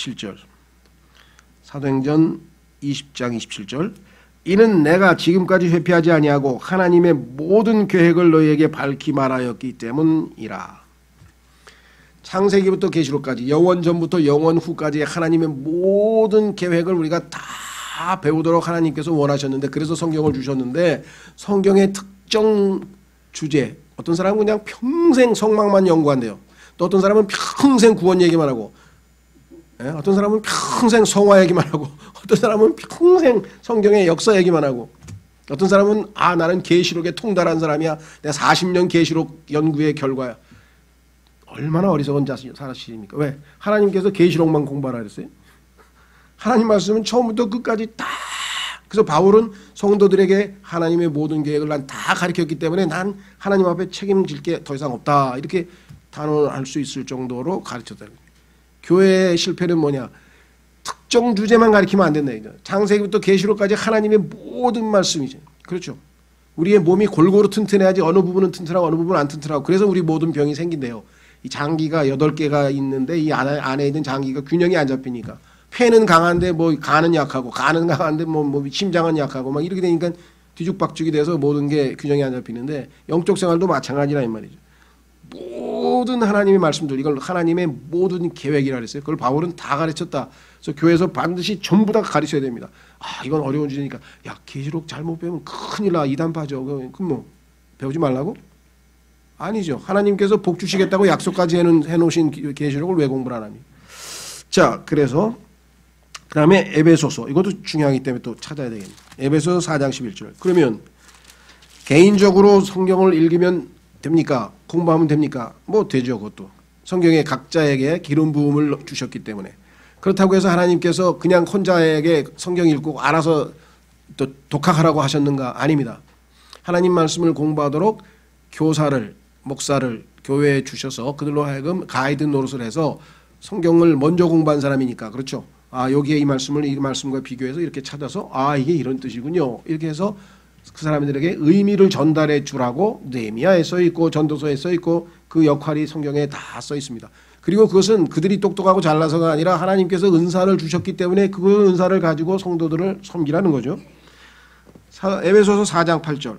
27절. 사도행전 20장 27절. 이는 내가 지금까지 회피하지 아니하고 하나님의 모든 계획을 너희에게 밝히 말하였기 때문이라. 창세기부터 계시록까지 영원 전부터 영원 후까지 하나님의 모든 계획을 우리가 다 배우도록 하나님께서 원하셨는데, 그래서 성경을 주셨는데, 성경의 특정 주제, 어떤 사람은 그냥 평생 성막만 연구한대요. 또 어떤 사람은 평생 구원 얘기만 하고, 어떤 사람은 평생 성화 얘기만 하고, 어떤 사람은 평생 성경의 역사 얘기만 하고, 어떤 사람은 나는 계시록에 통달한 사람이야, 내가 40년 계시록 연구의 결과야. 얼마나 어리석은 사실입니까? 왜? 하나님께서 계시록만 공부하라 그랬어요? 하나님 말씀은 처음부터 끝까지 다. 그래서 바울은 성도들에게 하나님의 모든 계획을 난 다 가르쳤기 때문에 난 하나님 앞에 책임질 게 더 이상 없다, 이렇게 단언할 수 있을 정도로 가르쳤다. 교회의 실패는 뭐냐? 특정 주제만 가르치면 안 된다. 창세기부터 계시록까지 하나님의 모든 말씀이죠. 그렇죠. 우리의 몸이 골고루 튼튼해야지 어느 부분은 튼튼하고 어느 부분은 안 튼튼하고, 그래서 우리 모든 병이 생긴대요. 이 장기가 8개가 있는데 이 안에 있는 장기가 균형이 안 잡히니까, 폐는 강한데 뭐 간은 약하고, 간은 강한데 뭐 심장은 약하고 막 이렇게 되니까 뒤죽박죽이 돼서 모든 게 균형이 안 잡히는데, 영적 생활도 마찬가지라 이 말이죠. 모든 하나님의 말씀들, 이걸 하나님의 모든 계획이라 그랬어요. 그걸 바울은 다 가르쳤다. 그래서 교회에서 반드시 전부 다 가르쳐야 됩니다. 이건 어려운 주제니까, 야, 계시록 잘못 배우면 큰일 나, 이단 빠져. 그럼 뭐 배우지 말라고? 아니죠. 하나님께서 복 주시겠다고 약속까지 해놓으신 계시록을 왜 공부를 안 합니까? 자, 그래서 그 다음에 에베소서, 이것도 중요하기 때문에 또 찾아야 되겠네요. 에베소서 4장 11절. 그러면 개인적으로 성경을 읽으면 됩니까? 공부하면 됩니까? 뭐 되죠. 그것도 성경에 각자에게 기름 부음을 주셨기 때문에. 그렇다고 해서 하나님께서 그냥 혼자에게 성경 읽고 알아서 또 독학하라고 하셨는가? 아닙니다. 하나님 말씀을 공부하도록 교사를, 목사를 교회에 주셔서 그들로 하여금 가이드 노릇을 해서 성경을 먼저 공부한 사람이니까, 그렇죠. 여기에 이 말씀을 이 말씀과 비교해서 이렇게 찾아서 이게 이런 뜻이군요, 이렇게 해서 그 사람들에게 의미를 전달해 주라고 느헤미야에 써 있고 전도서에 써 있고, 그 역할이 성경에 다 써 있습니다. 그리고 그것은 그들이 똑똑하고 잘나서가 아니라 하나님께서 은사를 주셨기 때문에 그 은사를 가지고 성도들을 섬기라는 거죠. 에베소서 4장 8절.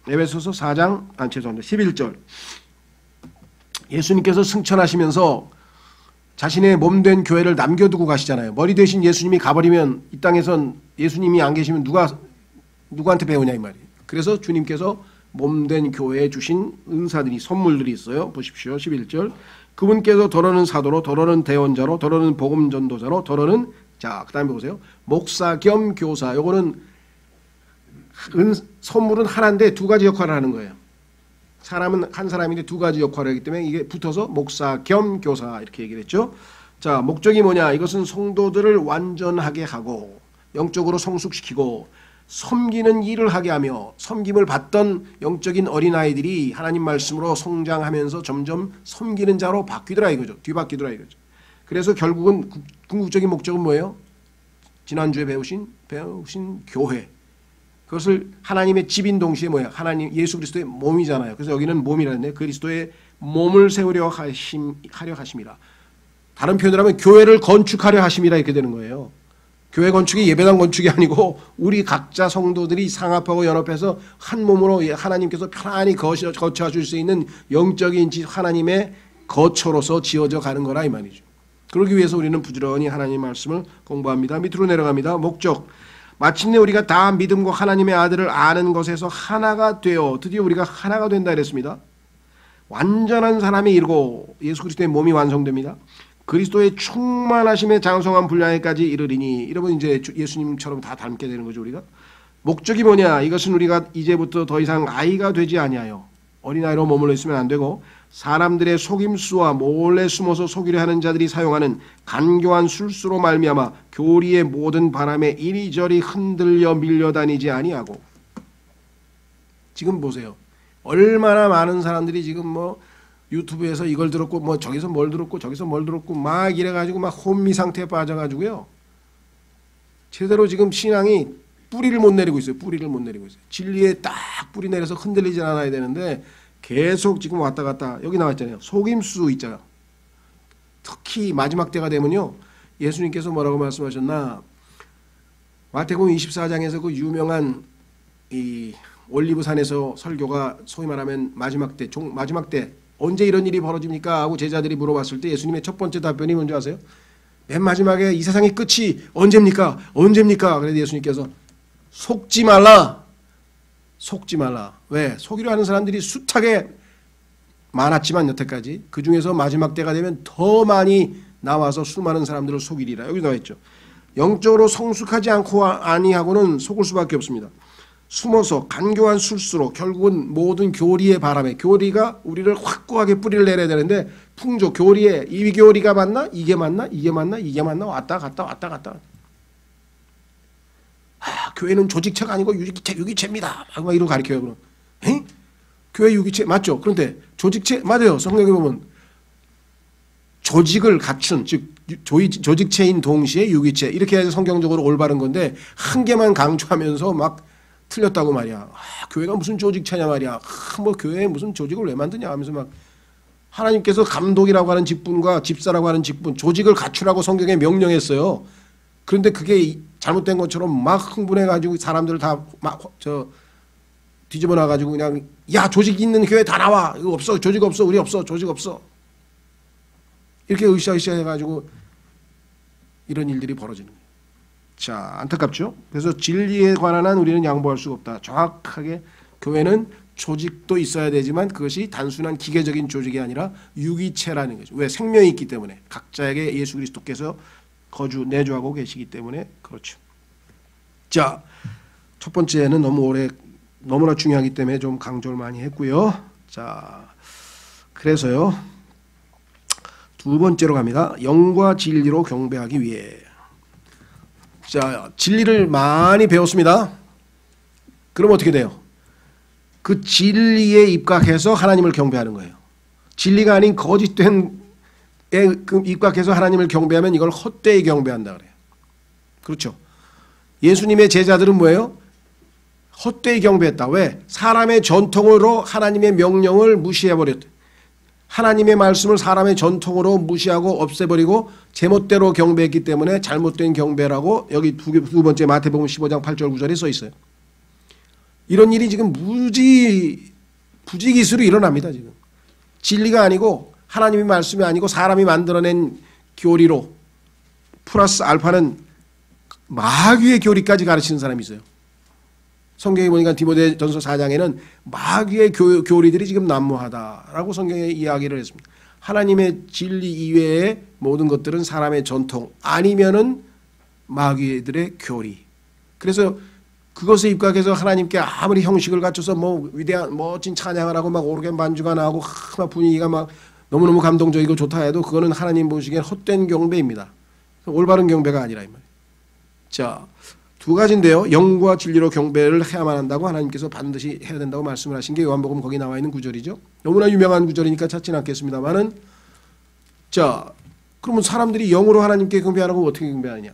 에베소서 4장 11절. 예수님께서 승천하시면서 자신의 몸된 교회를 남겨두고 가시잖아요. 머리 대신 예수님이 가버리면 이 땅에선 예수님이 안 계시면 누구한테 배우냐 이 말이에요. 그래서 주님께서 몸된 교회에 주신 은사들이, 선물들이 있어요. 보십시오. 11절. 그분께서 더러는 사도로, 더러는 대언자로, 더러는 복음 전도자로, 더러는, 자, 그 다음에 보세요. 목사 겸 교사. 요거는 선물은 하나인데 두 가지 역할을 하는 거예요. 사람은 한 사람인데 두 가지 역할을 하기 때문에 이게 붙어서 목사 겸 교사 이렇게 얘기를 했죠. 자, 목적이 뭐냐? 이것은 성도들을 완전하게 하고 영적으로 성숙시키고 섬기는 일을 하게 하며, 섬김을 받던 영적인 어린아이들이 하나님 말씀으로 성장하면서 점점 섬기는 자로 바뀌더라 이거죠. 뒤바뀌더라 이거죠. 그래서 결국은 궁극적인 목적은 뭐예요? 지난주에 배우신 교회. 그것을 하나님의 집인 동시에 뭐야? 하나님 예수 그리스도의 몸이잖아요. 그래서 여기는 몸이라는데 그리스도의 몸을 세우려 하려 하심이라. 다른 표현을 하면 교회를 건축하려 하심이라 이렇게 되는 거예요. 교회 건축이 예배당 건축이 아니고 우리 각자 성도들이 상합하고 연합해서 한 몸으로 하나님께서 편안히 거처하실 수 있는 영적인 하나님의 거처로서 지어져 가는 거라 이 말이죠. 그러기 위해서 우리는 부지런히 하나님 말씀을 공부합니다. 밑으로 내려갑니다. 목적. 마침내 우리가 다 믿음과 하나님의 아들을 아는 것에서 하나가 되어, 드디어 우리가 하나가 된다 이랬습니다. 완전한 사람이 이르고 예수 그리스도의 몸이 완성됩니다. 그리스도의 충만하심의 장성한 분량에까지 이르리니, 이러면 이제 예수님처럼 다 닮게 되는 거죠. 우리가 목적이 뭐냐? 이것은 우리가 이제부터 더 이상 아이가 되지 아니하여 어린아이로 머물러 있으면 안 되고, 사람들의 속임수와 몰래 숨어서 속이려 하는 자들이 사용하는 간교한 술수로 말미암아 교리의 모든 바람에 이리저리 흔들려 밀려다니지 아니하고. 지금 보세요. 얼마나 많은 사람들이 지금 뭐 유튜브에서 이걸 들었고 뭐 저기서 뭘 들었고 저기서 뭘 들었고 막 이래가지고 막 혼미 상태에 빠져가지고요. 제대로 지금 신앙이 뿌리를 못 내리고 있어요. 뿌리를 못 내리고 있어요. 진리에 딱 뿌리 내려서 흔들리지 않아야 되는데 계속 지금 왔다 갔다. 여기 나와 있잖아요. 속임수 있잖아요. 특히 마지막 때가 되면요, 예수님께서 뭐라고 말씀하셨나? 마태복음 24장에서 그 유명한 이 올리브산에서 설교가 소위 말하면 마지막 때 언제 이런 일이 벌어집니까? 하고 제자들이 물어봤을 때 예수님의 첫 번째 답변이 뭔지 아세요? 맨 마지막에 이 세상의 끝이 언제입니까? 언제입니까? 그래서 예수님께서 속지 말라. 속지 말라. 왜? 속이려 하는 사람들이 숱하게 많았지만 여태까지 그 중에서 마지막 때가 되면 더 많이 나와서 수많은 사람들을 속이리라. 여기 나와 있죠. 영적으로 성숙하지 않고 아니하고는 속을 수밖에 없습니다. 숨어서 간교한 술수로 결국은 모든 교리의 바람에, 교리가 우리를 확고하게 뿌리를 내려야 되는데 풍조, 교리에 이 교리가 맞나? 이게 맞나? 이게 맞나? 이게 맞나? 왔다 갔다 왔다 갔다. 교회는 조직체가 아니고 유기체입니다. 막 이러고 가르쳐요. 그럼. 에? 교회 유기체 맞죠? 그런데 조직체 맞아요. 성경에 보면 조직을 갖춘, 즉 조직체인 동시에 유기체 이렇게 해서 성경적으로 올바른 건데 한 개만 강조하면서 막 틀렸다고 말이야. 교회가 무슨 조직체냐 말이야. 뭐 교회에 무슨 조직을 왜 만드냐 하면서 막 하나님께서 감독이라고 하는 직분과 집사라고 하는 직분, 조직을 갖추라고 성경에 명령했어요. 그런데 그게 잘못된 것처럼 막 흥분해가지고 사람들을 다 막 뒤집어 놔가지고 그냥 야 조직 있는 교회 다 나와. 이거 없어. 조직 없어. 우리 없어. 조직 없어. 이렇게 으쌰으쌰 해가지고 이런 일들이 벌어지는 거예요. 자, 안타깝죠? 그래서 진리에 관한 한 우리는 양보할 수가 없다. 정확하게 교회는 조직도 있어야 되지만 그것이 단순한 기계적인 조직이 아니라 유기체라는 거죠. 왜? 생명이 있기 때문에 각자에게 예수 그리스도께서 내주하고 계시기 때문에 그렇죠. 자, 첫 번째는 너무나 중요하기 때문에 좀 강조를 많이 했고요. 자, 그래서요. 두 번째로 갑니다. 영과 진리로 경배하기 위해. 자, 진리를 많이 배웠습니다. 그럼 어떻게 돼요? 그 진리에 입각해서 하나님을 경배하는 거예요. 진리가 아닌 거짓된 입각해서 하나님을 경배하면 이걸 헛되이 경배한다 그래요. 그렇죠? 예수님의 제자들은 뭐예요? 헛되이 경배했다. 왜? 사람의 전통으로 하나님의 명령을 무시해버렸다. 하나님의 말씀을 사람의 전통으로 무시하고 없애버리고 제멋대로 경배했기 때문에 잘못된 경배라고 여기 두 번째 마태복음 15장 8절 9절에 써 있어요. 이런 일이 지금 부지기수로 일어납니다. 지금 진리가 아니고 하나님의 말씀이 아니고 사람이 만들어낸 교리로 플러스 알파는 마귀의 교리까지 가르치는 사람이 있어요. 성경에 보니까 디모데전서 4장에는 마귀의 교리들이 지금 난무하다라고 성경에 이야기를 했습니다. 하나님의 진리 이외의 모든 것들은 사람의 전통 아니면은 마귀들의 교리. 그래서 그것에 입각해서 하나님께 아무리 형식을 갖춰서 뭐 위대한 멋진 찬양을 하고 막 오르겐 반주가 나오고 막 분위기가 막 너무너무 감동적이고 좋다 해도 그거는 하나님 보시기엔 헛된 경배입니다. 올바른 경배가 아니라 이 말이에요. 자, 두 가지인데요. 영과 진리로 경배를 해야만 한다고 하나님께서 반드시 해야 된다고 말씀을 하신 게 요한복음 거기 나와 있는 구절이죠. 너무나 유명한 구절이니까 찾지는 않겠습니다만은 자, 그러면 사람들이 영으로 하나님께 경배하라고 어떻게 경배하느냐?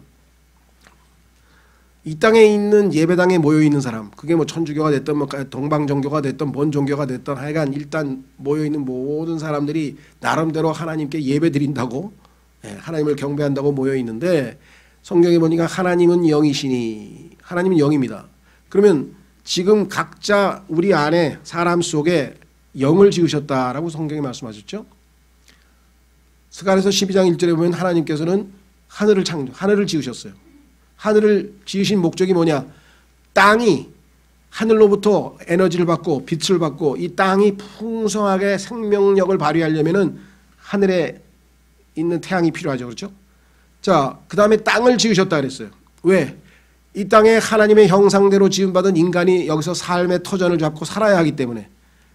이 땅에 있는 예배당에 모여 있는 사람, 그게 뭐 천주교가 됐든 뭐 동방종교가 됐든 뭔 종교가 됐든 하여간 일단 모여 있는 모든 사람들이 나름대로 하나님께 예배 드린다고 하나님을 경배한다고 모여 있는데 성경에 보니까 하나님은 영이시니 하나님은 영입니다. 그러면 지금 각자 우리 안에 사람 속에 영을 지으셨다라고 성경이 말씀하셨죠. 스가랴서 12장 1절에 보면 하나님께서는 하늘을 지으셨어요. 하늘을 지으신 목적이 뭐냐? 땅이 하늘로부터 에너지를 받고 빛을 받고 이 땅이 풍성하게 생명력을 발휘하려면은 하늘에 있는 태양이 필요하죠. 그렇죠? 자, 그 다음에 땅을 지으셨다 그랬어요. 왜? 이 땅에 하나님의 형상대로 지음받은 인간이 여기서 삶의 터전을 잡고 살아야 하기 때문에.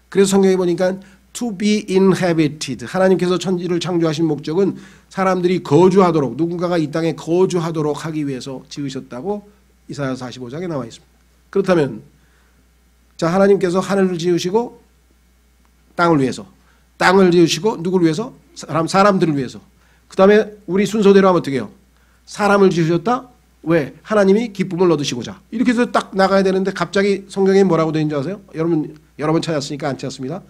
그래서 성경에 보니까 to be inhabited. 하나님께서 천지를 창조하신 목적은 사람들이 거주하도록, 누군가가 이 땅에 거주하도록 하기 위해서 지으셨다고 이사야서 45장에 나와 있습니다. 그렇다면 자, 하나님께서 하늘을 지으시고 땅을 위해서, 땅을 지으시고 누구를 위해서? 사람들을 위해서. 그 다음에 우리 순서대로 하면 어떻게 해요? 사람을 지으셨다? 왜? 하나님이 기쁨을 얻으시고자. 이렇게 해서 딱 나가야 되는데 갑자기 성경에 뭐라고 되어 있는지 아세요? 여러분 여러 번 찾았으니까 안 찾았습니다.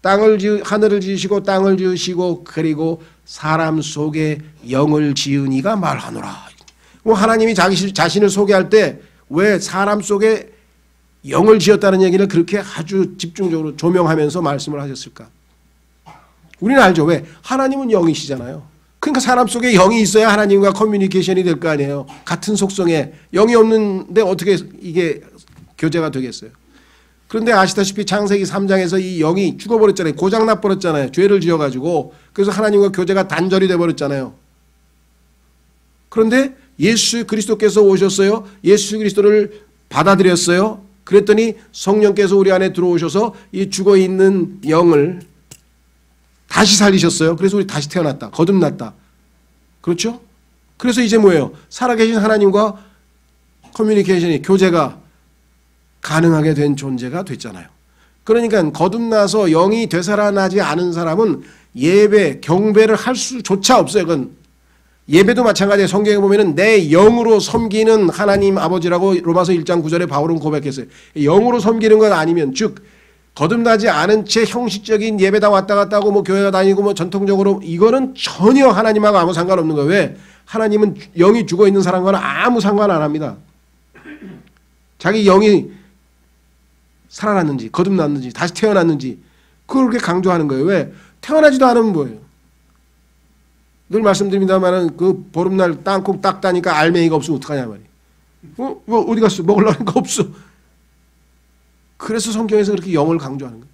하늘을 지으시고 땅을 지으시고 그리고 사람 속에 영을 지은 이가 말하노라. 하나님이 자신을 소개할 때 왜 사람 속에 영을 지었다는 얘기를 그렇게 아주 집중적으로 조명하면서 말씀을 하셨을까? 우리는 알죠. 왜? 하나님은 영이시잖아요. 그러니까 사람 속에 영이 있어야 하나님과 커뮤니케이션이 될 거 아니에요. 같은 속성에 영이 없는데 어떻게 이게 교제가 되겠어요? 그런데 아시다시피 창세기 3장에서 이 영이 죽어버렸잖아요. 고장나버렸잖아요. 죄를 지어가지고. 그래서 하나님과 교제가 단절이 돼버렸잖아요. 그런데 예수 그리스도께서 오셨어요. 예수 그리스도를 받아들였어요. 그랬더니 성령께서 우리 안에 들어오셔서 이 죽어있는 영을 다시 살리셨어요. 그래서 우리 다시 태어났다. 거듭났다. 그렇죠? 그래서 이제 뭐예요? 살아계신 하나님과 커뮤니케이션이, 교제가 가능하게 된 존재가 됐잖아요. 그러니까 거듭나서 영이 되살아나지 않은 사람은 예배, 경배를 할 수조차 없어요. 그건 예배도 마찬가지예요. 성경에 보면은 내 영으로 섬기는 하나님 아버지라고 로마서 1장 9절에 바울은 고백했어요. 영으로 섬기는 건 아니면, 즉 거듭나지 않은 채 형식적인 예배당 왔다 갔다 하고 뭐 교회가 다니고 뭐 전통적으로, 이거는 전혀 하나님하고 아무 상관없는 거예요. 왜? 하나님은 영이 죽어 있는 사람과는 아무 상관 안 합니다. 자기 영이 살아났는지 거듭났는지 다시 태어났는지 그렇게 강조하는 거예요. 왜? 태어나지도 않으면 뭐예요? 늘 말씀드립니다만은 그 보름날 땅콩 딱 따니까 알맹이가 없으면 어떡하냐 말이에요. 이거 어디 갔어? 먹으려는 거 없어. 그래서 성경에서 그렇게 영을 강조하는 거예요.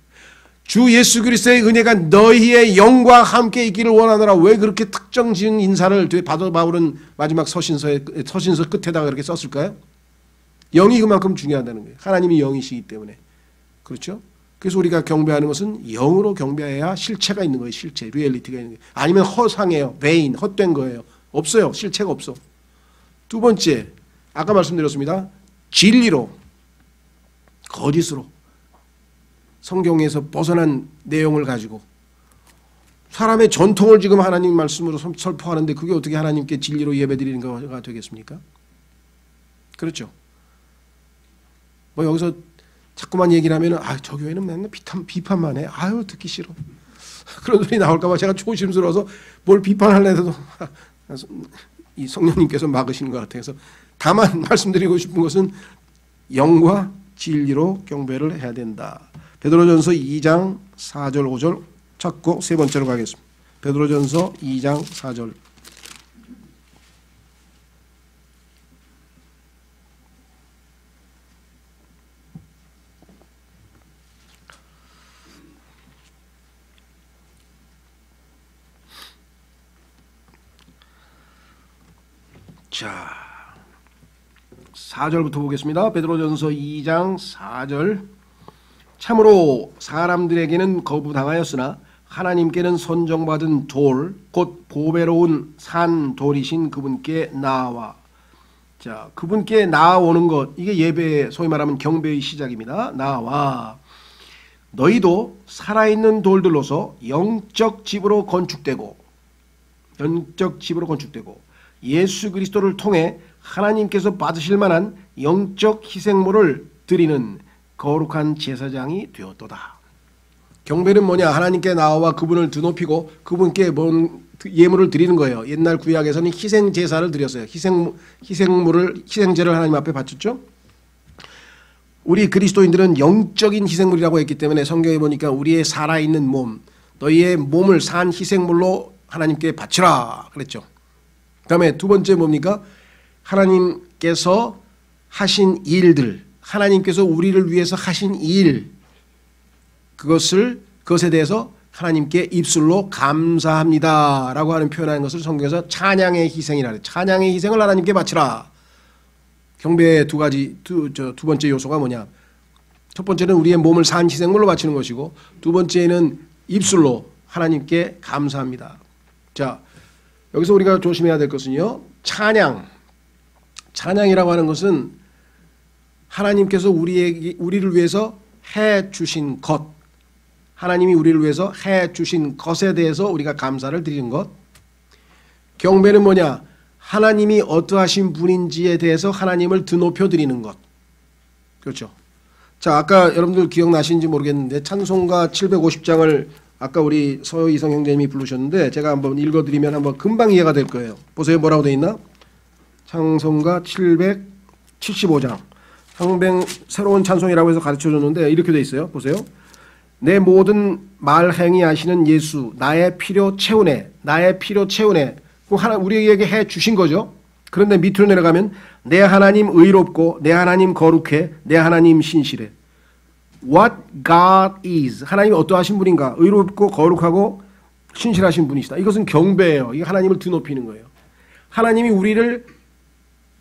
주 예수 그리스도의 은혜가 너희의 영과 함께 있기를 원하노라. 왜 그렇게 특정 지은 인사를 바울은 마지막 서신서 끝에다가 그렇게 썼을까요? 영이 그만큼 중요하다는 거예요. 하나님이 영이시기 때문에. 그렇죠? 그래서 우리가 경배하는 것은 영으로 경배해야 실체가 있는 거예요. 실체, 리얼리티가 있는 거예요. 아니면 허상이에요. 베인, 헛된 거예요. 없어요. 실체가 없어. 두 번째, 아까 말씀드렸습니다. 진리로, 거짓으로, 성경에서 벗어난 내용을 가지고 사람의 전통을 지금 하나님 말씀으로 설포하는데 그게 어떻게 하나님께 진리로 예배드리는 거가 되겠습니까? 그렇죠. 뭐 여기서 자꾸만 얘기를 하면은 저 교회는 맨날 비판만 해. 듣기 싫어. 그런 소리 나올까 봐 제가 조심스러워서 뭘 비판하려 해도 이 성령님께서 막으시는 것 같아서, 다만 말씀드리고 싶은 것은 영과 진리로 경배를 해야 된다. 베드로전서 2장 4절 5절 찾고 세 번째로 가겠습니다. 베드로전서 2장 4절. 자, 4절부터 보겠습니다. 베드로전서 2장 4절. 참으로 사람들에게는 거부당하였으나 하나님께는 선정받은 돌, 곧 보배로운 산 돌이신 그분께 나아와. 자, 그분께 나아오는 것, 이게 예배, 소위 말하면 경배의 시작입니다. 나아와. 너희도 살아있는 돌들로서 영적 집으로 건축되고 예수 그리스도를 통해 하나님께서 받으실 만한 영적 희생물을 드리는 거룩한 제사장이 되었도다. 경배는 뭐냐? 하나님께 나와 그분을 드높이고 그분께 예물을 드리는 거예요. 옛날 구약에서는 희생 제사를 드렸어요. 희생제를 하나님 앞에 바쳤죠. 우리 그리스도인들은 영적인 희생물이라고 했기 때문에 성경에 보니까 우리의 살아있는 몸, 너희의 몸을 산 희생물로 하나님께 바치라 그랬죠. 그 다음에 두 번째 뭡니까? 하나님께서 하신 일들, 하나님께서 우리를 위해서 하신 일, 그것에 대해서 하나님께 입술로 감사합니다 라고 하는 표현하는 것을 성경에서 찬양의 희생이라 해요. 찬양의 희생을 하나님께 바치라. 경배의 두 번째 요소가 뭐냐? 첫 번째는 우리의 몸을 산 희생물로 바치는 것이고, 두 번째는 입술로 하나님께 감사합니다. 자, 여기서 우리가 조심해야 될 것은요, 찬양이라고 하는 것은 하나님께서 우리를 위해서 해 주신 것, 하나님이 우리를 위해서 해 주신 것에 대해서 우리가 감사를 드리는 것. 경배는 뭐냐? 하나님이 어떠하신 분인지에 대해서 하나님을 드높여 드리는 것. 그렇죠. 자, 아까 여러분들 기억나시는지 모르겠는데 찬송가 750장을 아까 우리 서이성 형제님이 부르셨는데 제가 한번 읽어드리면 한번 금방 이해가 될 거예요. 보세요. 뭐라고 되어 있나? 찬송가 775장. 상뱅 새로운 찬송이라고 해서 가르쳐줬는데 이렇게 되어 있어요. 보세요. 내 모든 말 행위 하시는 예수 나의 필요 채우네. 나의 필요 채우네. 우리에게 해 주신 거죠. 그런데 밑으로 내려가면 내 하나님 의롭고 내 하나님 거룩해 내 하나님 신실해. What God is. 하나님이 어떠하신 분인가? 의롭고 거룩하고 신실하신 분이시다. 이것은 경배예요. 이게 하나님을 드높이는 거예요. 하나님이 우리를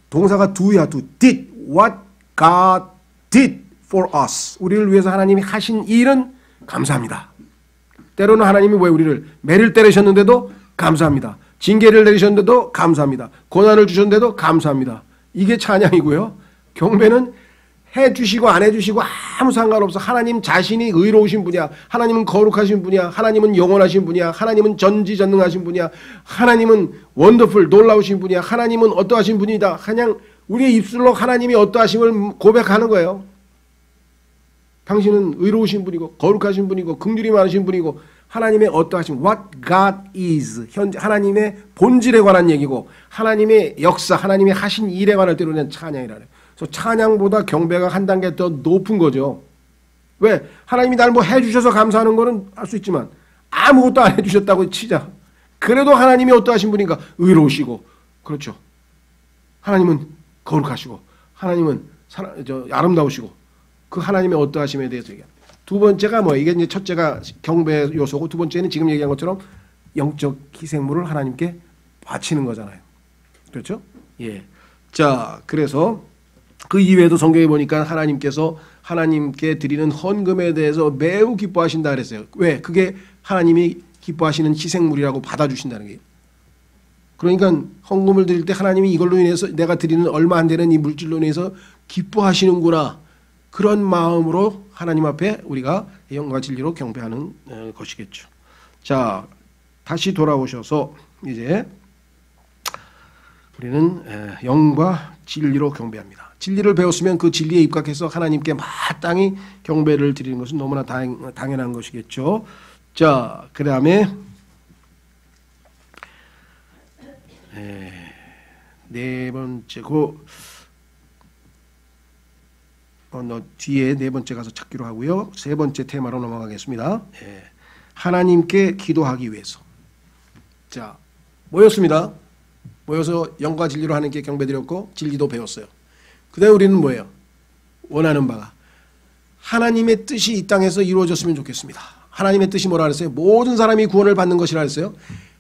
동사가 do야 do. did. What God did for us. 우리를 위해서 하나님이 하신 일은 감사합니다. 때로는 하나님이 왜 우리를 매를 때리셨는데도 감사합니다. 징계를 내리셨는데도 감사합니다. 고난을 주셨는데도 감사합니다. 이게 찬양이고요. 경배는 해주시고 안 해주시고 아무 상관없어. 하나님 자신이 의로우신 분이야. 하나님은 거룩하신 분이야. 하나님은 영원하신 분이야. 하나님은 전지전능하신 분이야. 하나님은 원더풀 놀라우신 분이야. 하나님은 어떠하신 분이다. 그냥 우리의 입술로 하나님이 어떠하심을 고백하는 거예요. 당신은 의로우신 분이고 거룩하신 분이고 긍휼이 많으신 분이고 하나님의 어떠하심 What God is 현재 하나님의 본질에 관한 얘기고 하나님의 역사 하나님의 하신 일에 관한 때로는 찬양이라는. 그래서 찬양보다 경배가 한 단계 더 높은 거죠. 왜? 하나님이 날 뭐 해주셔서 감사하는 거는 알 수 있지만 아무것도 안 해주셨다고 치자. 그래도 하나님이 어떠하신 분인가? 의로우시고 그렇죠. 하나님은 거룩하시고 하나님은 아름다우시고 그 하나님의 어떠하심에 대해서 얘기합니다. 두 번째가 뭐 이게 이제 첫째가 경배 요소고 두 번째는 지금 얘기한 것처럼 영적 희생물을 하나님께 바치는 거잖아요. 그렇죠? 예. 자, 그래서 그 이외에도 성경에 보니까 하나님께서 하나님께 드리는 헌금에 대해서 매우 기뻐하신다 그랬어요. 왜? 그게 하나님이 기뻐하시는 희생물이라고 받아주신다는 거예요. 그러니까 헌금을 드릴 때 하나님이 이걸로 인해서 내가 드리는 얼마 안 되는 이 물질로 인해서 기뻐하시는구나. 그런 마음으로 하나님 앞에 우리가 영과 진리로 경배하는 것이겠죠. 자, 다시 돌아오셔서 이제 우리는 영과 진리로 경배합니다. 진리를 배웠으면 그 진리에 입각해서 하나님께 마땅히 경배를 드리는 것은 너무나 당연한 것이겠죠. 자, 그 다음에 네 번째 뒤에 네 번째 가서 찾기로 하고요. 세 번째 테마로 넘어가겠습니다. 하나님께 기도하기 위해서. 자, 모였습니다. 모여서 영과 진리로 하나님께 경배드렸고 진리도 배웠어요. 그 다음에 우리는 뭐예요? 원하는 바가 하나님의 뜻이 이 땅에서 이루어졌으면 좋겠습니다. 하나님의 뜻이 뭐라 그랬어요? 모든 사람이 구원을 받는 것이라 그랬어요.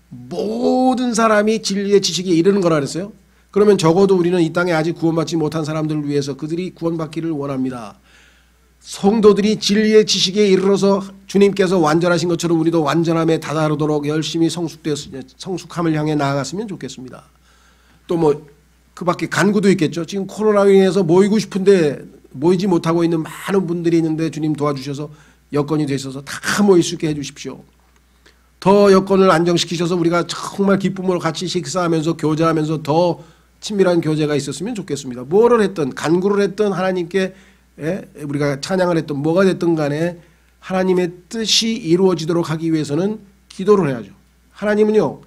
모든 사람이 진리의 지식에 이르는 거라 그랬어요. 그러면 적어도 우리는 이 땅에 아직 구원받지 못한 사람들을 위해서 그들이 구원받기를 원합니다. 성도들이 진리의 지식에 이르러서 주님께서 완전하신 것처럼 우리도 완전함에 다다르도록 열심히 성숙함을 향해 나아갔으면 좋겠습니다. 또 뭐 그 밖에 간구도 있겠죠. 지금 코로나로 인해서 모이고 싶은데 모이지 못하고 있는 많은 분들이 있는데 주님 도와주셔서 여건이 되셔서 다 모일 수 있게 해주십시오. 더 여건을 안정시키셔서 우리가 정말 기쁨으로 같이 식사하면서 교제하면서 더 친밀한 교제가 있었으면 좋겠습니다. 뭐를 했든 간구를 했든 하나님께 우리가 찬양을 했든 뭐가 됐든 간에 하나님의 뜻이 이루어지도록 하기 위해서는 기도를 해야죠. 하나님은요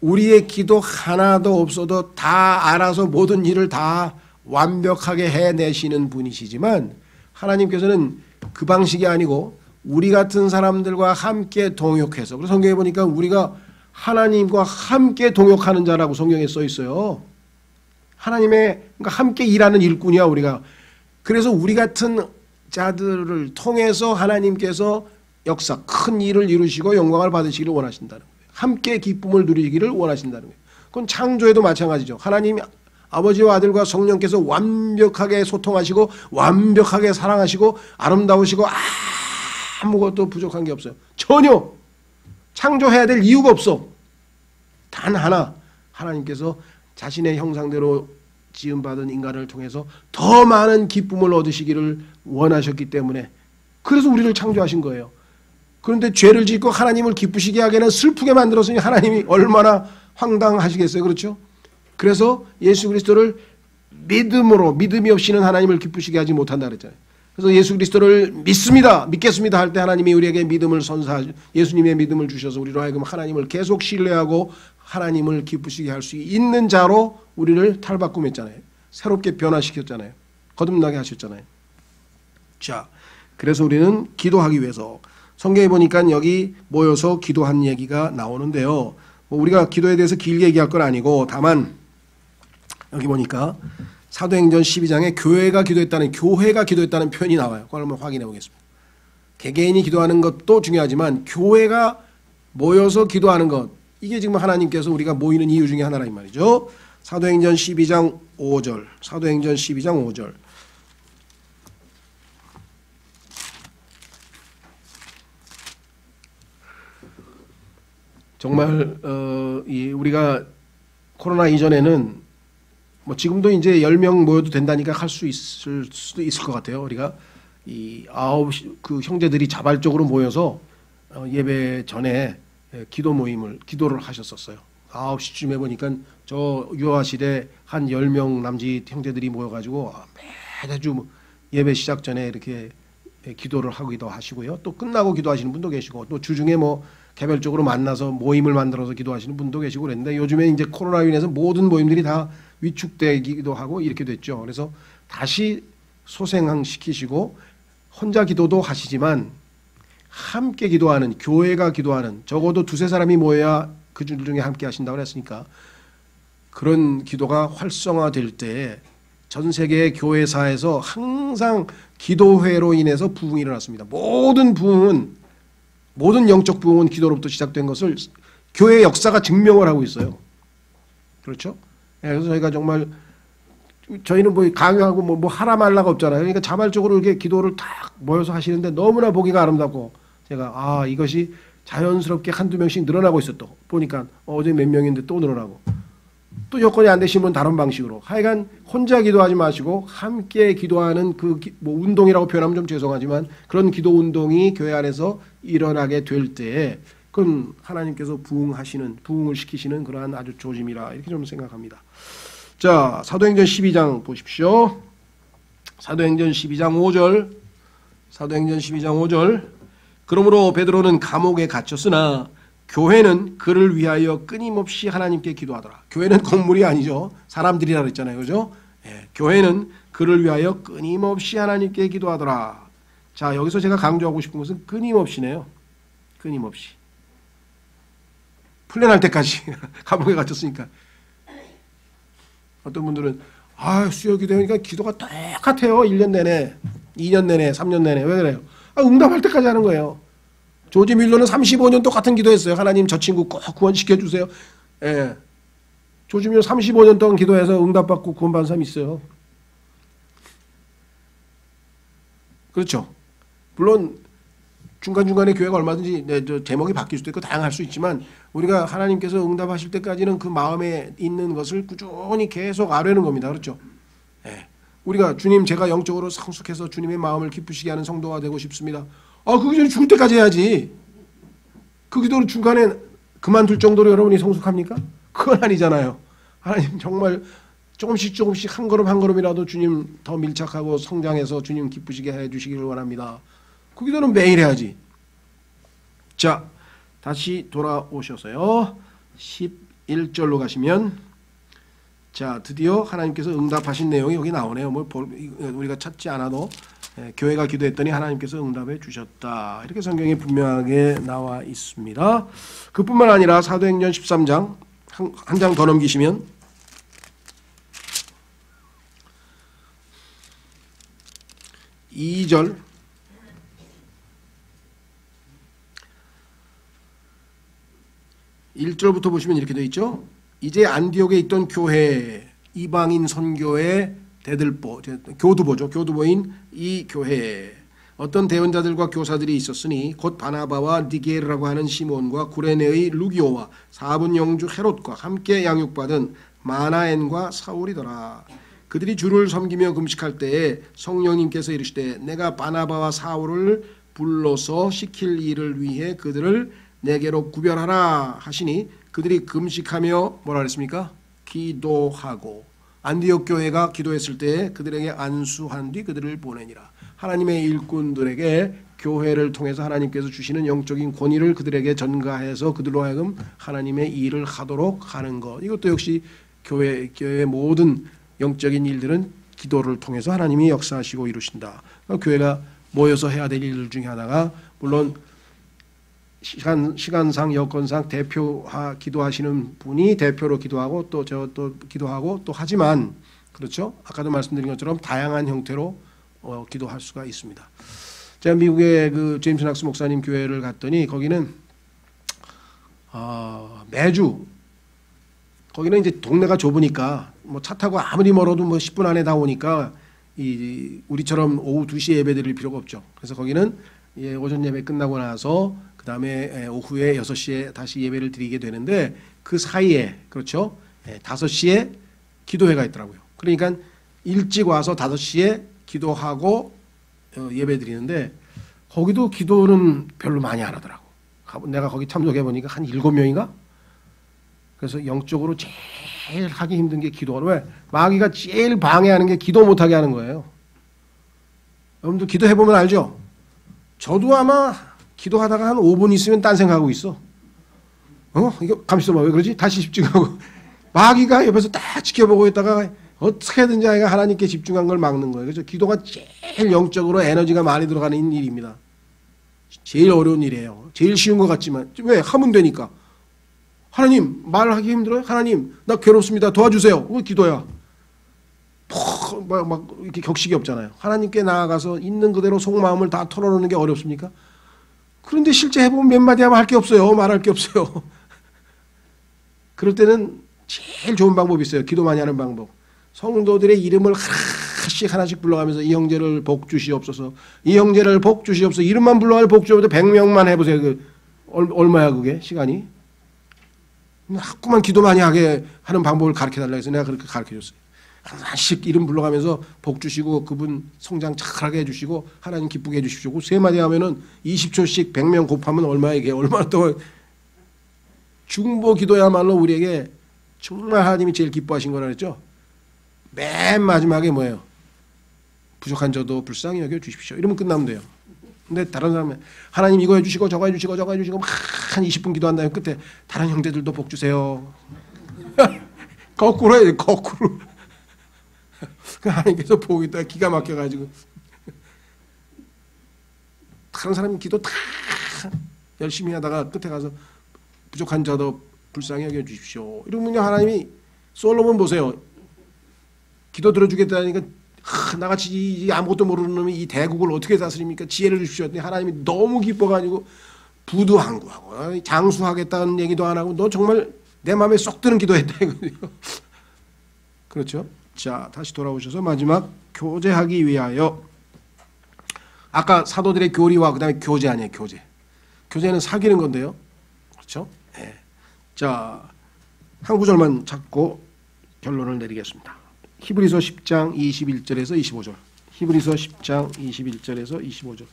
우리의 기도 하나도 없어도 다 알아서 모든 일을 다 완벽하게 해내시는 분이시지만 하나님께서는 그 방식이 아니고 우리 같은 사람들과 함께 동역해서, 그래서 성경에 보니까 우리가 하나님과 함께 동역하는 자라고 성경에 써 있어요. 하나님의 그러니까 함께 일하는 일꾼이야 우리가. 그래서 우리 같은 자들을 통해서 하나님께서 역사 큰 일을 이루시고 영광을 받으시기를 원하신다는 거예요. 함께 기쁨을 누리기를 원하신다는 거예요. 그건 창조에도 마찬가지죠. 하나님이 아버지와 아들과 성령께서 완벽하게 소통하시고 완벽하게 사랑하시고 아름다우시고 아무것도 부족한 게 없어요. 전혀 창조해야 될 이유가 없어. 단 하나, 하나님께서 자신의 형상대로 지음받은 인간을 통해서 더 많은 기쁨을 얻으시기를 원하셨기 때문에 그래서 우리를 창조하신 거예요. 그런데 죄를 짓고 하나님을 기쁘시게 하기에는 슬프게 만들었으니 하나님이 얼마나 황당하시겠어요. 그렇죠? 그래서 예수 그리스도를 믿음으로, 믿음이 없이는 하나님을 기쁘시게 하지 못한다 그랬잖아요. 그래서 예수 그리스도를 믿겠습니다 할 때 하나님이 우리에게 믿음을 예수님의 믿음을 주셔서 우리로 하여금 하나님을 계속 신뢰하고 하나님을 기쁘시게 할 수 있는 자로 우리를 탈바꿈했잖아요. 새롭게 변화시켰잖아요. 거듭나게 하셨잖아요. 자, 그래서 우리는 기도하기 위해서 성경에 보니까 여기 모여서 기도한 얘기가 나오는데요. 우리가 기도에 대해서 길게 얘기할 건 아니고 다만 여기 보니까 사도행전 12장에 교회가 기도했다는 표현이 나와요. 그걸 한번 확인해 보겠습니다. 개개인이 기도하는 것도 중요하지만 교회가 모여서 기도하는 것, 이게 지금 하나님께서 우리가 모이는 이유 중에 하나라 이 말이죠. 사도행전 12장 5절. 사도행전 12장 5절. 정말 우리가 코로나 이전에는 뭐 지금도 이제 10명 모여도 된다니까 할 수 있을 수도 있을 것 같아요. 우리가 이 9시 그 형제들이 자발적으로 모여서 예배 전에 기도를 하셨었어요. 9시쯤에 보니까 저 유아실에 한 10명 남짓 형제들이 모여가지고 매주 예배 시작 전에 이렇게 기도를 하기도 하시고요. 또 끝나고 기도하시는 분도 계시고 또 주중에 뭐 개별적으로 만나서 모임을 만들어서 기도하시는 분도 계시고 그랬는데 요즘에 이제 코로나로 인해서 모든 모임들이 다 위축되기도 하고 이렇게 됐죠. 그래서 다시 소생시키시고 혼자 기도도 하시지만 함께 기도하는, 교회가 기도하는, 적어도 두세 사람이 모여야 그 중에 함께 하신다고 했으니까 그런 기도가 활성화될 때 전 세계 교회사에서 항상 기도회로 인해서 부흥이 일어났습니다. 모든 영적 부흥은 기도로부터 시작된 것을 교회 역사가 증명을 하고 있어요. 그렇죠? 그래서 저희가 정말 저희는 뭐 강요하고 뭐 하라 말라가 없잖아요. 그러니까 자발적으로 이렇게 기도를 딱 모여서 하시는데 너무나 보기가 아름답고 제가 이것이 자연스럽게 한두 명씩 늘어나고 있었고 보니까 어제 몇 명인데 또 늘어나고 또 여건이 안 되시면 다른 방식으로 하여간 혼자 기도하지 마시고 함께 기도하는 뭐 운동이라고 표현하면 좀 죄송하지만 그런 기도 운동이 교회 안에서 일어나게 될 때 그건 하나님께서 부흥을 시키시는 그러한 아주 조짐이라 이렇게 좀 생각합니다. 자, 사도행전 12장 보십시오. 사도행전 12장 5절. 사도행전 12장 5절. 그러므로 베드로는 감옥에 갇혔으나 교회는 그를 위하여 끊임없이 하나님께 기도하더라. 교회는 건물이 아니죠. 사람들이라 그랬잖아요. 그죠? 교회는 그를 위하여 끊임없이 하나님께 기도하더라. 자, 여기서 제가 강조하고 싶은 것은 끊임없이네요. 끊임없이. 풀려날 때까지 감옥에 갇혔으니까. 어떤 분들은 수요 기도하니까 기도가 똑같아요. 1년 내내, 2년 내내, 3년 내내. 왜 그래요? 응답할 때까지 하는 거예요. 조지 밀러는 35년 똑같은 기도했어요. 하나님 저 친구 꼭 구원시켜 주세요. 예. 조지 밀러 35년 동안 기도해서 응답받고 구원받은 사람이 있어요. 그렇죠. 물론 중간중간에 교회가 얼마든지 제목이 바뀔 수도 있고 다양할 수 있지만 우리가 하나님께서 응답하실 때까지는 그 마음에 있는 것을 꾸준히 계속 아뢰는 겁니다. 그렇죠. 예. 우리가 주님 제가 영적으로 성숙해서 주님의 마음을 기쁘시게 하는 성도가 되고 싶습니다. 그 기도는 죽을 때까지 해야지. 그 기도를 중간에 그만둘 정도로 여러분이 성숙합니까? 그건 아니잖아요. 하나님 정말 조금씩 한 걸음 한 걸음이라도 주님 더 밀착하고 성장해서 주님 기쁘시게 해주시기를 원합니다. 그 기도는 매일 해야지. 자, 다시 돌아오셔서요. 11절로 가시면 자, 드디어 하나님께서 응답하신 내용이 여기 나오네요. 우리가 찾지 않아도 교회가 기도했더니 하나님께서 응답해 주셨다. 이렇게 성경에 분명하게 나와 있습니다. 그뿐만 아니라 사도행전 13장 한 장 더 넘기시면 2절 1절부터 보시면 이렇게 되어 있죠. 이제 안디옥에 있던 교회 이방인 선교의 교두보인 이 교회에 어떤 대언자들과 교사들이 있었으니 곧 바나바와 니게르라고 하는 시몬과 구레네의 루기오와 사분 영주 헤롯과 함께 양육받은 마나엔과 사울이더라. 그들이 주를 섬기며 금식할 때에 성령님께서 이르시되 내가 바나바와 사울을 불러서 시킬 일을 위해 그들을 내게로 구별하라 하시니 그들이 금식하며 뭐라 그랬습니까? 기도하고 안디옥 교회가 기도했을 때 그들에게 안수한 뒤 그들을 보내니라. 하나님의 일꾼들에게 교회를 통해서 하나님께서 주시는 영적인 권위를 그들에게 전가해서 그들로 하여금 하나님의 일을 하도록 하는 것. 이것도 역시 교회의 모든 영적인 일들은 기도를 통해서 하나님이 역사하시고 이루신다. 교회가 모여서 해야 될 일 중에 하나가 물론 시간상 여건상 기도하시는 분이 대표로 기도하고 또 기도하고 또 하지만 그렇죠. 아까도 말씀드린 것처럼 다양한 형태로 기도할 수가 있습니다. 제가 미국의 그 제임스 낙스 목사님 교회를 갔더니 거기는 매주 거기는 이제 동네가 좁으니까 뭐 차 타고 아무리 멀어도 뭐 10분 안에 다 오니까 우리처럼 오후 2시에 예배 드릴 필요가 없죠. 그래서 거기는 오전 예배 끝나고 나서 그 다음에 오후에 6시에 다시 예배를 드리게 되는데 그 사이에 그렇죠. 5시에 기도회가 있더라고요. 그러니까 일찍 와서 5시에 기도하고 예배 드리는데 거기도 기도는 별로 많이 안 하더라고. 내가 거기 참석해 보니까 한 7명인가? 그래서 영적으로 제일 하기 힘든 게 기도가 왜? 마귀가 제일 방해하는 게 기도 못하게 하는 거예요. 여러분들 기도해 보면 알죠? 저도 아마 기도하다가 한 5분 있으면 딴 생각하고 있어. 이거 가만있어 봐. 왜 그러지? 다시 집중하고. 마귀가 옆에서 딱 지켜보고 있다가 어떻게든지 아이가 하나님께 집중한 걸 막는 거예요. 그래서 기도가 제일 영적으로 에너지가 많이 들어가는 일입니다. 제일 어려운 일이에요. 제일 쉬운 것 같지만 왜? 하면 되니까. 하나님 말하기 힘들어요? 하나님 나 괴롭습니다. 도와주세요. 그거 기도야. 막 이렇게 격식이 없잖아요. 하나님께 나아가서 있는 그대로 속마음을 다 털어놓는 게 어렵습니까? 그런데 실제 해보면 몇 마디 하면 할 게 없어요. 말할 게 없어요. 그럴 때는 제일 좋은 방법이 있어요. 기도 많이 하는 방법. 성도들의 이름을 하나씩 불러가면서 이 형제를 복 주시옵소서. 이 형제를 복 주시옵소서. 이름만 불러가지고 복 주옵소서. 100명만 해보세요. 얼마야 그게 시간이? 자꾸만 기도 많이 하게 하는 방법을 가르쳐달라고 해서 내가 그렇게 가르쳐줬어요. 하나씩 이름 불러가면서 복 주시고 그분 성장 잘하게 해주시고 하나님 기쁘게 해주십시오. 3마디 하면은 20초씩 100명 곱하면 얼마야 이게 얼마나 또 중보 기도야말로 우리에게 정말 하나님이 제일 기뻐하신 거라 그랬죠. 맨 마지막에 뭐예요? 부족한 저도 불쌍히 여겨 주십시오. 이러면 끝나면 돼요. 근데 다른 사람은 하나님 이거 해주시고 저거 해주시고 저거 해주시고 막 한 20분 기도한 다음에 끝에 다른 형제들도 복 주세요. 거꾸로 해야 돼. 거꾸로. 하나님께서 보고 있다가 기가 막혀가지고 다른 사람이 기도 다 열심히 하다가 끝에 가서 부족한 저도 불쌍히 여겨 주십시오. 이러면 하나님이 솔로몬 보세요. 기도 들어주겠다니까 나같이 아무것도 모르는 놈이 이 대국을 어떻게 다스립니까? 지혜를 주십시오. 하나님이 너무 기뻐가지고 부도 안 구하고 장수하겠다는 얘기도 안 하고 너 정말 내 마음에 쏙 드는 기도했다 이거죠. 그렇죠? 자 다시 돌아오셔서 마지막 교제하기 위하여 아까 사도들의 교리와 그 다음에 교제 아니에요. 교제는 사귀는 건데요. 그렇죠? 네. 자 한 구절만 찾고 결론을 내리겠습니다. 히브리서 10장 21절에서 25절. 히브리서 10장 21절에서 25절.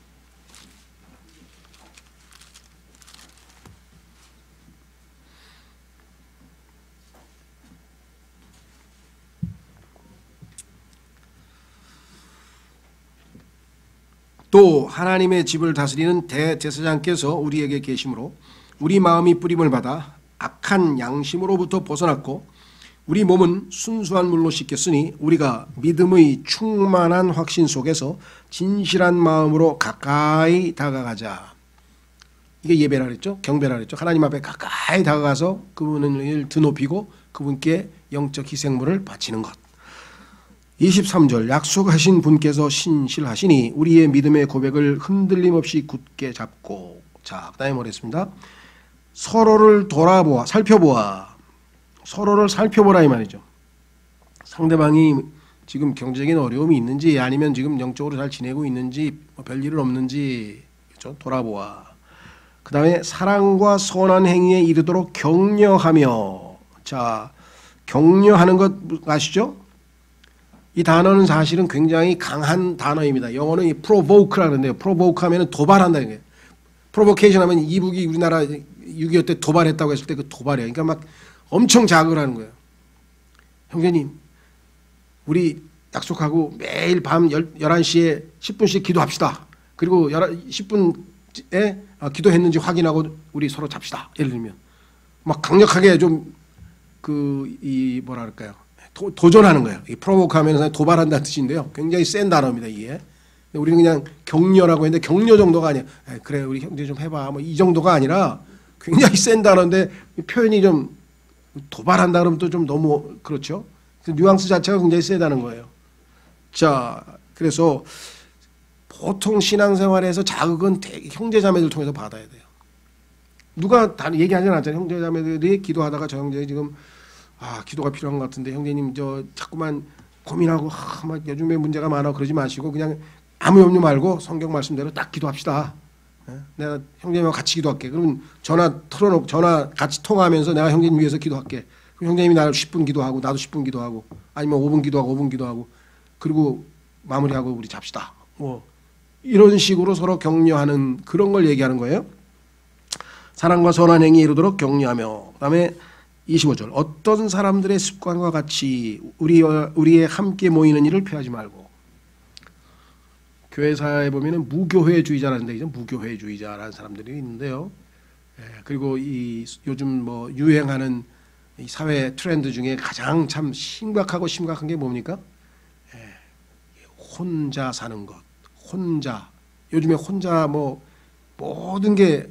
또 하나님의 집을 다스리는 대제사장께서 우리에게 계심으로 우리 마음이 뿌림을 받아 악한 양심으로부터 벗어났고 우리 몸은 순수한 물로 씻겼으니 우리가 믿음의 충만한 확신 속에서 진실한 마음으로 가까이 다가가자. 이게 예배라 그랬죠? 경배라 그랬죠? 하나님 앞에 가까이 다가가서 그분을 드높이고 그분께 영적 희생물을 바치는 것. 23절 약속하신 분께서 신실하시니 우리의 믿음의 고백을 흔들림 없이 굳게 잡고 자 그다음에 뭐랬습니다. 서로를 살펴보아 서로를 살펴보라 이 말이죠. 상대방이 지금 경제적인 어려움이 있는지 아니면 지금 영적으로 잘 지내고 있는지 별일은 없는지 그렇죠? 돌아보아. 그 다음에 사랑과 선한 행위에 이르도록 격려하며 자 격려하는 것 아시죠? 이 단어는 사실은 굉장히 강한 단어입니다. 영어는 이 provoke라고 하는데요. provoke 하면 도발한다는 거예요. provocation 하면 이북이 우리나라 6.25 때 도발했다고 했을 때 그 도발이에요. 그러니까 막 엄청 자극을 하는 거예요. 형제님, 우리 약속하고 매일 밤 11시에 10분씩 기도합시다. 그리고 10분에 기도했는지 확인하고 우리 서로 잡시다. 예를 들면 막 강력하게 좀 뭐라 그럴까요? 도전하는 거예요. 이 프로보크하면서 도발한다는 뜻인데요. 굉장히 센 단어입니다, 이게. 우리는 그냥 격려라고 했는데 격려 정도가 아니야. 그래, 우리 형제 좀 해봐. 뭐 이 정도가 아니라 굉장히 센 단어인데 표현이 좀 도발한다 그러면 또 좀 너무 그렇죠. 그 뉘앙스 자체가 굉장히 세다는 거예요. 자, 그래서 보통 신앙생활에서 자극은 형제자매들 통해서 받아야 돼요. 누가 다 얘기하지 않았잖아요. 형제자매들이 기도하다가 저 형제 지금 기도가 필요한 것 같은데 형제님 저 자꾸만 고민하고 막 요즘에 문제가 많아 그러지 마시고 그냥 아무 염려 말고 성경 말씀대로 딱 기도합시다. 내가 형제님하고 같이 기도할게. 그러면 전화 틀어놓고 전화 같이 통화하면서 내가 형제님 위해서 기도할게. 그럼 형제님이 나를 10분 기도하고 나도 10분 기도하고 아니면 5분 기도하고 5분 기도하고 그리고 마무리하고 우리 잡시다. 뭐 이런 식으로 서로 격려하는 그런 걸 얘기하는 거예요. 사랑과 선한 행위에 이르도록 격려하며 그다음에 25절 어떤 사람들의 습관과 같이 우리의 함께 모이는 일을 피하지 말고 교회사에 보면은 무교회주의자라는 데 있죠. 무교회주의자라는 사람들이 있는데요. 그리고 요즘 뭐 유행하는 이 사회 트렌드 중에 가장 참 심각한 게 뭡니까? 혼자 사는 것. 혼자. 요즘에 혼자 뭐 모든 게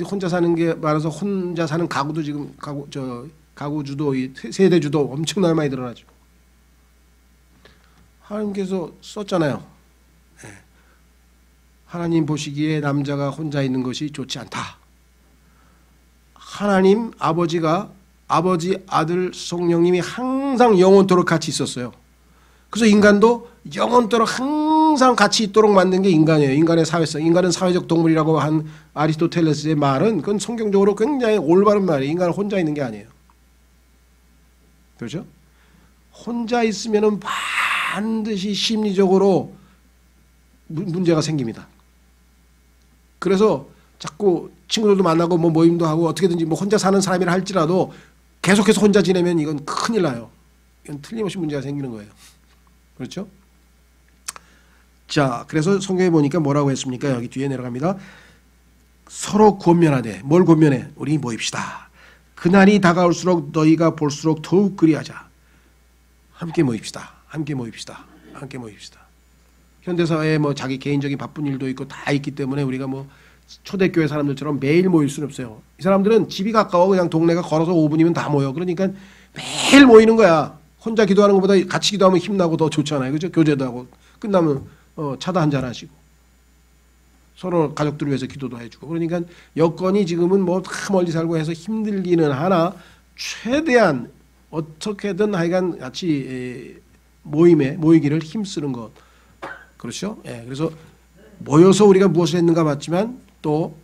혼자 사는 게 많아서 혼자 사는 가구도 지금 가구주도 세대주도 엄청나게 많이 늘어나죠. 하나님께서 썼잖아요. 하나님 보시기에 남자가 혼자 있는 것이 좋지 않다. 하나님 아버지, 아들, 성령님이 항상 영원토록 같이 있었어요. 그래서 인간도 영원토록 항상 같이 있도록 만든 게 인간이에요. 인간의 사회성. 인간은 사회적 동물이라고 한 아리스토텔레스의 말은 그건 성경적으로 굉장히 올바른 말이에요. 인간은 혼자 있는 게 아니에요. 그렇죠? 혼자 있으면은 반드시 심리적으로 문제가 생깁니다. 그래서 자꾸 친구들도 만나고 뭐 모임도 하고 어떻게든지 뭐 혼자 사는 사람이라 할지라도 계속해서 혼자 지내면 이건 큰일 나요. 이건 틀림없이 문제가 생기는 거예요. 그렇죠? 자, 그래서 성경에 보니까 뭐라고 했습니까? 여기 뒤에 내려갑니다. 서로 권면하되 뭘 권면해? 우리 모입시다. 그날이 다가올수록 너희가 볼수록 더욱 그리하자. 함께 모입시다. 함께 모입시다. 함께 모입시다. 현대사회에 뭐 자기 개인적인 바쁜 일도 있고 다 있기 때문에 우리가 뭐 초대교회 사람들처럼 매일 모일 수는 없어요. 이 사람들은 집이 가까워 그냥 동네가 걸어서 5분이면 다 모여. 그러니까 매일 모이는 거야. 혼자 기도하는 것보다 같이 기도하면 힘나고 더 좋잖아요. 그죠? 교제도 하고 끝나면 차도 한잔 하시고 서로 가족들을 위해서 기도도 해주고 그러니까 여건이 지금은 뭐 다 멀리 살고 해서 힘들기는 하나 최대한 어떻게든 하여간 같이 모이기를 힘쓰는 것 그렇죠? 예, 그래서 모여서 우리가 무엇을 했는가 봤지만 또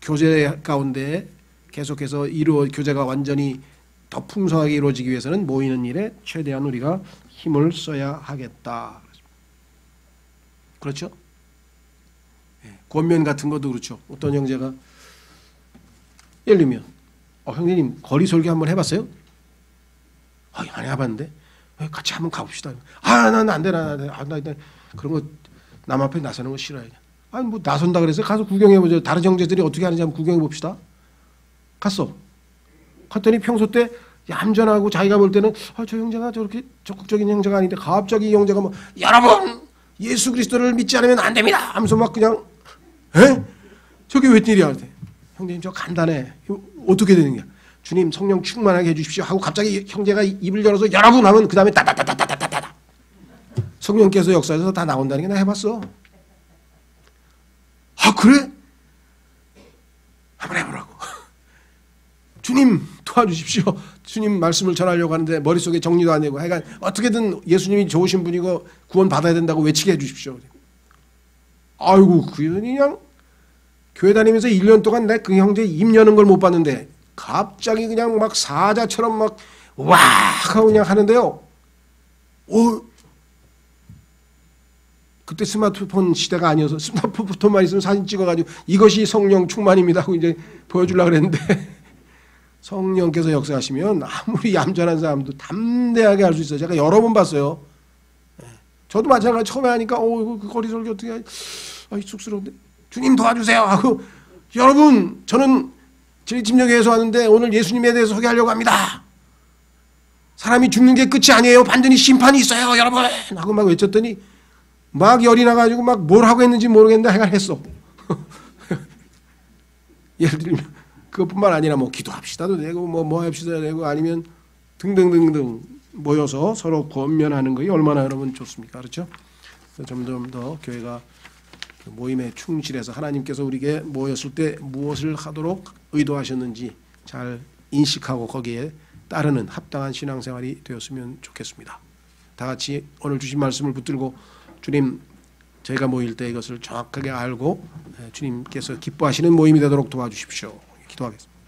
교제 가운데 계속해서 교제가 완전히 더 풍성하게 이루어지기 위해서는 모이는 일에 최대한 우리가 힘을 써야 하겠다. 그렇죠? 예, 권면 같은 것도 그렇죠. 어떤 형제가 예를 들면 형님 거리 설교 한번 해봤어요? 안 해봤는데 같이 한번 가봅시다. 난 안 돼. 나 그런 거 남 앞에 나서는 거 싫어요. 아니 뭐 나선다 그래서 가서 구경해보죠. 다른 형제들이 어떻게 하는지 한번 구경해봅시다. 갔어. 갔더니 평소 때 얌전하고 자기가 볼 때는 저 형제가 저렇게 적극적인 형제가 아닌데 갑자기 이 형제가 뭐 여러분 예수 그리스도를 믿지 않으면 안 됩니다 하면서 막 그냥 저게 웬일이야. 형제님 저 간단해. 어떻게 되는 거야. 주님 성령 충만하게 해주십시오 하고 갑자기 형제가 입을 열어서 여러분 하면 그 다음에 따다다다다다다다 성령께서 역사에서 다 나온다는 게 나 해봤어. 그래? 한번 해보라고. 주님 도와주십시오. 주님 말씀을 전하려고 하는데 머릿속에 정리도 안 되고 하여간 어떻게든 예수님이 좋으신 분이고 구원 받아야 된다고 외치게 해주십시오. 아이고 그냥 교회 다니면서 1년 동안 내 그 형제 입 여는 걸 못 봤는데 갑자기 그냥 막 사자처럼 막 와 하고 그냥 하는데요. 그때 스마트폰 시대가 아니어서 스마트폰만 있으면 사진 찍어가지고 이것이 성령 충만입니다 하고 이제 보여주려고 그랬는데 성령께서 역사하시면 아무리 얌전한 사람도 담대하게 할 수 있어요. 제가 여러 번 봤어요. 저도 마찬가지 처음에 하니까 그 거리 설교 어떻게 하지? 쑥스러운데 주님 도와주세요 하고 여러분 저는 진입력에서 왔는데 오늘 예수님에 대해서 소개하려고 합니다. 사람이 죽는 게 끝이 아니에요. 반드시 심판이 있어요 여러분 하고 막 외쳤더니 막 열이 나가지고 막 뭘 하고 했는지 모르겠는데 하여간 했어. 예를 들면 그것뿐만 아니라 뭐 기도합시다도 되고 뭐 합시다 되고 아니면 등등등등 모여서 서로 권면하는 것이 얼마나 여러분 좋습니까? 그렇죠? 점점 더 교회가 모임에 충실해서 하나님께서 우리에게 모였을 때 무엇을 하도록 의도하셨는지 잘 인식하고 거기에 따르는 합당한 신앙생활이 되었으면 좋겠습니다. 다 같이 오늘 주신 말씀을 붙들고 주님 저희가 모일 때 이것을 정확하게 알고 주님께서 기뻐하시는 모임이 되도록 도와주십시오. 기도하겠습니다.